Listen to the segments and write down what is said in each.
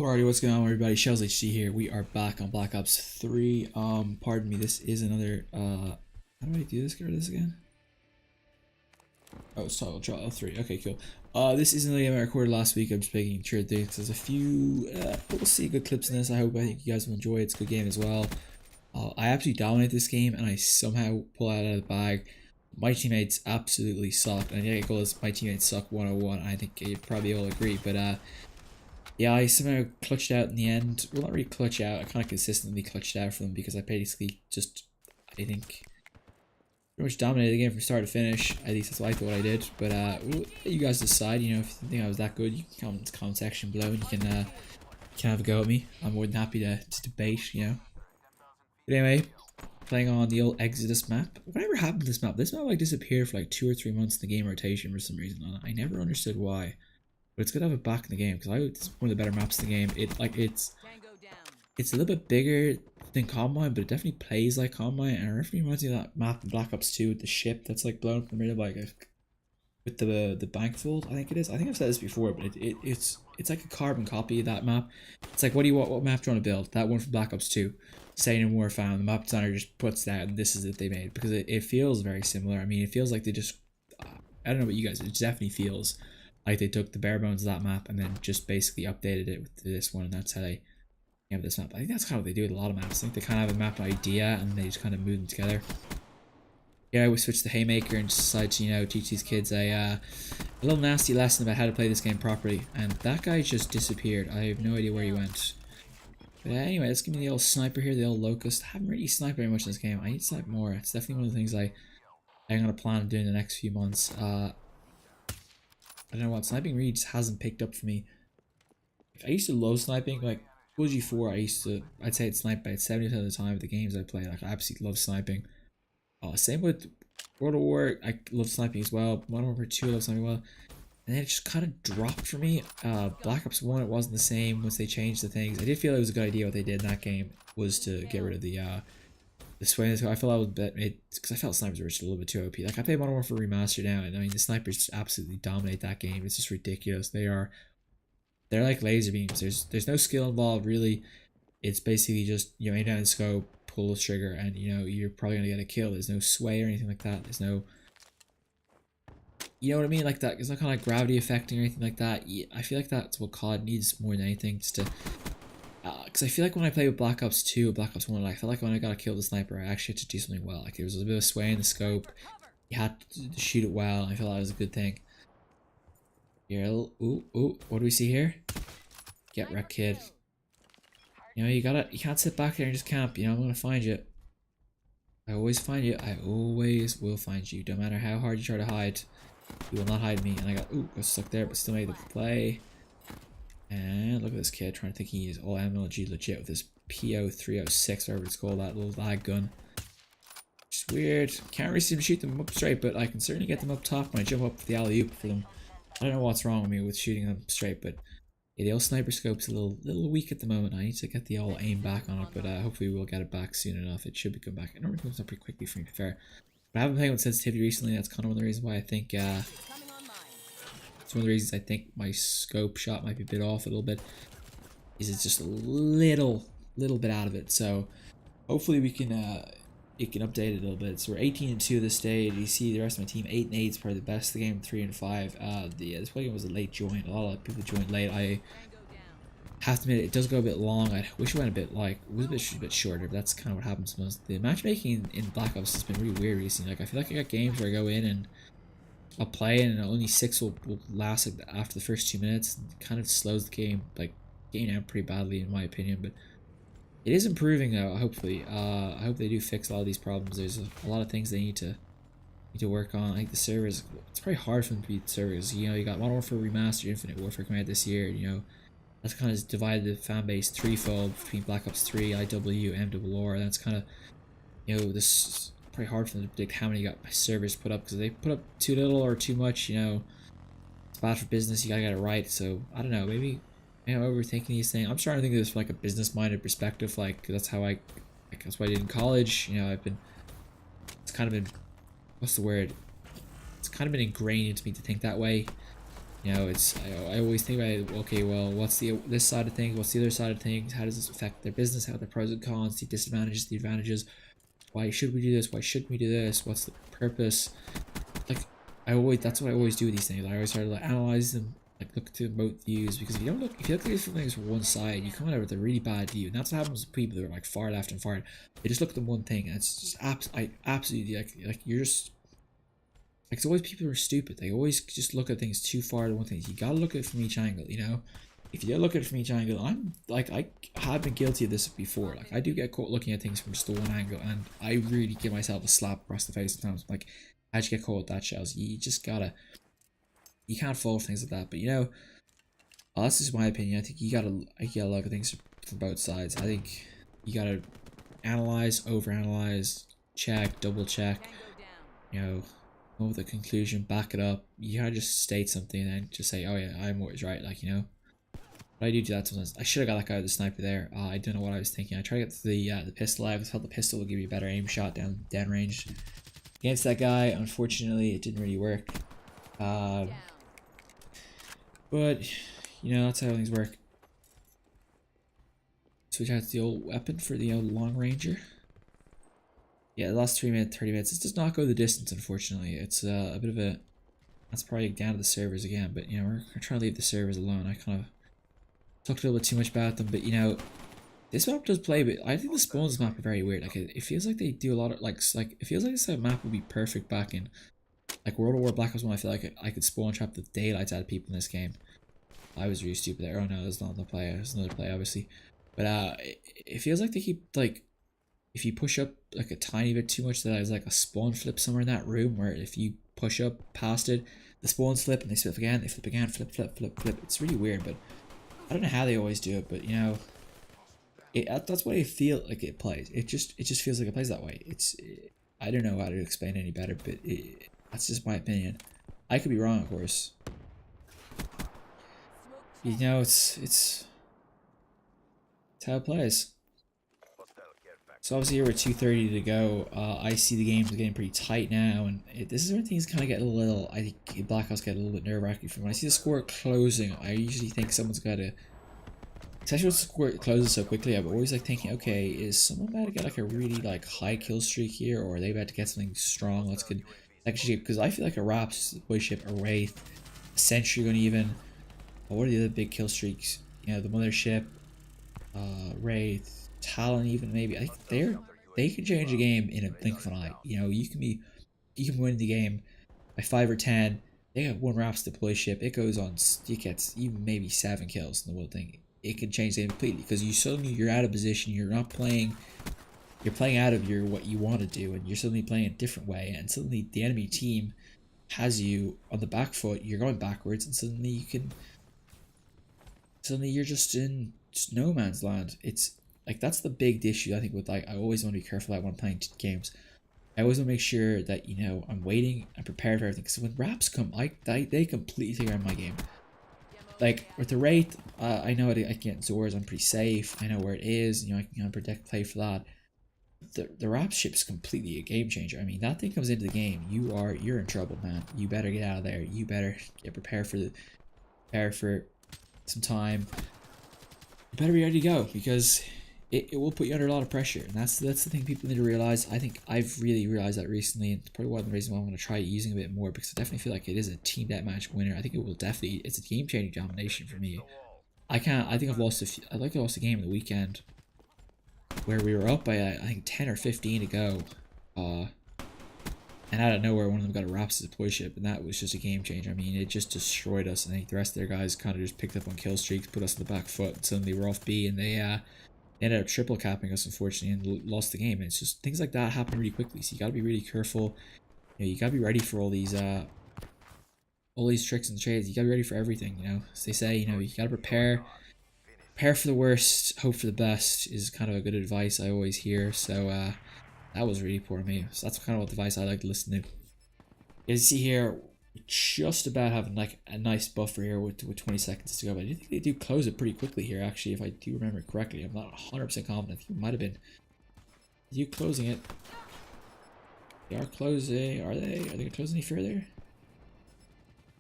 Alrighty, what's going on everybody? Shellz HD here. We are back on Black Ops 3. Pardon me, this is another how do I do this? Get rid of this again? Oh, it's toggle trial 3. Okay, cool. This is another game I recorded last week. I'm just making sure there's a few we'll see good clips in this. I think you guys will enjoy it. It's a good game as well. I absolutely dominate this game and I somehow pull it out of the bag. My teammates absolutely suck, and I call this my teammates suck 101. I think you probably all agree, but yeah, I somehow clutched out in the end. Well, not really clutch out. I kind of consistently clutched out for them because I basically just, I think, pretty much dominated the game from start to finish. At least that's what I thought I did. But we'll let you guys decide. You know, if you think I was that good, you can comment in the comment section below, and you can have a go at me. I'm more than happy to debate. You know. But anyway, playing on the old Exodus map. Whatever happened to this map? This map like disappeared for like 2 or 3 months in the game rotation for some reason. I never understood why. But it's good to have it back in the game because it's one of the better maps in the game. It's a little bit bigger than Combine, but it definitely plays like Combine. And it definitely reminds me of that map in Black Ops 2 with the ship that's like blown up in the middle of like with the bank fold. I think it is. I think I've said this before, but it's like a carbon copy of that map. It's like what map do you want to build? That one from Black Ops 2. Saying in Warfound, the map designer just puts that and this is it they made because it feels very similar. I mean, it feels like they just I don't know about you guys, it definitely feels like they took the bare bones of that map and then just basically updated it with this one, and that's how they have this map. I think that's kind of what they do with a lot of maps. I think they kind of have a map idea and they just kind of move them together. Yeah, we switched to Haymaker and decided to, you know, teach these kids a little nasty lesson about how to play this game properly. And that guy just disappeared. I have no idea where he went. But anyway, let's give me the old sniper here, the old locust. I haven't really sniped very much in this game. I need to snipe more. It's definitely one of the things I'm gonna plan on doing in the next few months. I don't know what, sniping really just hasn't picked up for me. I used to love sniping, like BO3 I'd say it's sniped by 70% of the time of the games I play. Like I absolutely love sniping. Same with World of War, I love sniping as well. Modern Warfare 2 I love sniping well. And then it just kind of dropped for me. Black Ops 1 it wasn't the same once they changed the things. I did feel it was a good idea what they did in that game was to get rid of the sway. I felt I was because I felt snipers were just a little bit too OP. Like I play Modern Warfare Remastered now, and I mean the snipers just absolutely dominate that game. It's just ridiculous. They're like laser beams. There's no skill involved really. It's basically just, you know, aim down the scope, pull the trigger, and you know you're probably gonna get a kill. There's no sway or anything like that. There's no, you know what I mean, like that. It's not kind of like gravity affecting or anything like that. Yeah, I feel like that's what COD needs more than anything, just to. Because I feel like when I played with Black Ops 2 or Black Ops 1, I felt like when I got to kill the sniper, I actually had to do something well. Like there was a bit of sway in the scope, you had to shoot it well, and I felt that was a good thing. Here, ooh, what do we see here? Get wrecked, kid. You know, you can't sit back there and just camp. You know, I'm gonna find you. I always find you. I always will find you. Don't matter how hard you try to hide, you will not hide me. And I got stuck there, but still made the play. And look at this kid trying to think he's all MLG legit with this PO306, whatever it's called, that little lag gun. Just weird. Can't really seem to shoot them up straight, but I can certainly get them up top when I jump up for the alley-oop for them. I don't know what's wrong with me with shooting them straight, but yeah, the old sniper scope's a little weak at the moment. I need to get the old aim back on it, but hopefully we'll get it back soon enough. It should be coming back. It normally comes up pretty quickly for me, to be fair. But I haven't played with sensitivity recently. That's kind of one of the reasons why I think it's one of the reasons I think my scope shot might be a bit off a little bit. Is it's just a little bit out of it. So hopefully we can it can update it a little bit. So we're 18-2 at this stage. You see the rest of my team 8-8 is probably the best of the game. 3-5. This game was a late join. A lot of people joined late. I have to admit it does go a bit long. I wish it went a bit a bit shorter. But that's kind of what happens most. The matchmaking in Black Ops has been really weird recently. Like I feel like I got games where I go in and I'll play and only 6 will last like after the first 2 minutes. It kind of slows the game down pretty badly in my opinion, but it is improving though. Hopefully, I hope they do fix a lot of these problems. There's a lot of things they need to work on. I think the servers, it's probably hard for them to beat servers. You know, you got Modern Warfare Remastered, Infinite Warfare coming out this year. You know, that's kind of divided the fan base threefold between Black Ops 3, IW, MWR. That's kind of, you know, this. Pretty hard for them to predict how many servers put up, because they put up too little or too much, you know, it's bad for business. You gotta get it right. So I don't know, maybe I'm overthinking these things. I'm starting to think of this from like a business-minded perspective. Like that's what I did in college. You know, it's kind of been, what's the word? It's kind of been ingrained into me to think that way. You know, it's I always think about, okay, well, what's this side of things, what's the other side of things, how does this affect their business, how are the pros and cons, the disadvantages, the advantages, why should we do this, why shouldn't we do this, what's the purpose. Like, that's what I always do with these things. I always try to like analyze them, like look to both views, because if you look at these things from one side, you come out with a really bad view, and that's what happens with people that are like far left and far right. They just look at the one thing, and it's just absolutely like you're just like, it's always people who are stupid. They always just look at things too far to one thing. You gotta look at it from each angle, you know? If you don't look at it from each angle, I'm like, I have been guilty of this before. Like, I do get caught looking at things from just the one angle, and I really give myself a slap across the face sometimes. Like, how'd you get caught with that, Shellz? You just gotta, you can't fall for things like that. But, you know, that's just my opinion. I think you gotta look at things from both sides. I think you gotta analyze, overanalyze, check, double check, you know, come up with a conclusion, back it up. You gotta just state something and then just say, oh yeah, I'm always right, like, you know. But I do that sometimes. I should have got that guy with the sniper there. I don't know what I was thinking. I tried to get to the pistol out. I thought the pistol would give you a better aim shot down range. Against that guy, unfortunately, it didn't really work. But, you know, that's how things work. Switch out to the old weapon for the old long ranger. Yeah, the last 3 minutes, 30 minutes. This does not go the distance, unfortunately. It's a bit of a... That's probably down to the servers again, but, you know, we're trying to leave the servers alone. I kind of talked a little bit too much about them, but, you know, this map does play, but I think the spawns map are very weird. Like, it feels like they do a lot of, like it feels like this map would be perfect back in, like, World of War Black Ops 1. I feel like I could spawn trap the daylights out of people in this game. I was really stupid there. Oh no, there's not the play. There's another play, obviously. But, it feels like they keep, like, if you push up like a tiny bit too much, there's like a spawn flip somewhere in that room where if you push up past it, the spawns flip and they flip again, flip, flip, flip, flip. It's really weird, but I don't know how they always do it, but, you know, that's why I feel like it plays. It just feels like it plays that way. I don't know how to explain it any better, but that's just my opinion. I could be wrong, of course. You know, it's how it plays. So obviously here we're 2:30 to go. I see the game's getting pretty tight now, and this is where things kind of get a little, I think Black Ops get a little bit nerve-wracking for me. When I see the score closing, I usually think someone's got to, especially when the score closes so quickly, I'm always like thinking, okay, is someone about to get like a really like high kill streak here, or are they about to get something strong? Let's get actually, because I feel like a Raps, Boy Ship, a Wraith, a Sentry going even. What are the other big kill streaks? You know, the Mothership, Wraith, Talon, even maybe. I think they can change a game in a blink of an eye. You know, you can win the game by 5 or 10. They got one Raps deploy ship. It goes on. It gets even maybe 7 kills in the whole thing. It can change the game completely because you're out of position. You're not playing. You're playing out of what you want to do, and you're suddenly playing a different way. And suddenly the enemy team has you on the back foot. You're going backwards, and suddenly you're just in no man's land. It's like, that's the big issue I think with, like, I always want to be careful when I'm playing games. I always want to make sure that, you know, I'm waiting, I'm prepared for everything, because when Raps come, they completely take around my game. Like with the Wraith, I know I can get Zors, I'm pretty safe, I know where it is, you know, I can protect play for that. The Raps ship's completely a game changer. I mean, that thing comes into the game, you're in trouble, man. You better get out of there. You better get prepared for some time. You better be ready to go, because it will put you under a lot of pressure, and that's the thing people need to realize. I think I've really realized that recently, and it's probably one of the reasons why I'm going to try using a bit more, because I definitely feel like it is a team deathmatch winner. I think it will definitely, it's a game-changing domination for me. I think I've lost I lost a game in the weekend where we were up by I think 10 or 15 to go, and out of nowhere one of them got a Raps deploy ship, and that was just a game changer. I mean, it just destroyed us, and I think the rest of their guys kind of just picked up on kill streaks, put us in the back foot, and suddenly we're off B, and they ended up triple capping us, unfortunately, and lost the game. And it's just things like that happen really quickly, so you got to be really careful. You know, you got to be ready for all these tricks and trades. You got to be ready for everything, you know. As they say, you know, you got to prepare for the worst, hope for the best is kind of a good advice I always hear. So that was really poor of me. So that's kind of what advice I like to listen to. You see here, just about having like a nice buffer here with 20 seconds to go, but I think they do close it pretty quickly here, actually, if I do remember correctly. I'm not 100% confident. I think it might have been you closing it. They are closing. Are they closing any further?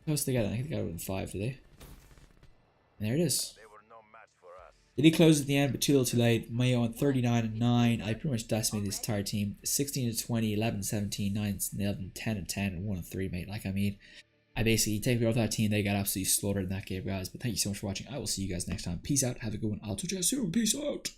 close they got? I think they got it within 5 today. And there it is. Did he close at the end, but too little too late. Mayo on 39 and 9. I pretty much decimated this entire team. 16 to 20, 11 17, 9 11, 10 and 10, and 1 and 3, mate. Like, I mean, I basically take off that team. They got absolutely slaughtered in that game, guys. But thank you so much for watching. I will see you guys next time. Peace out. Have a good one. I'll talk to you guys soon. Peace out.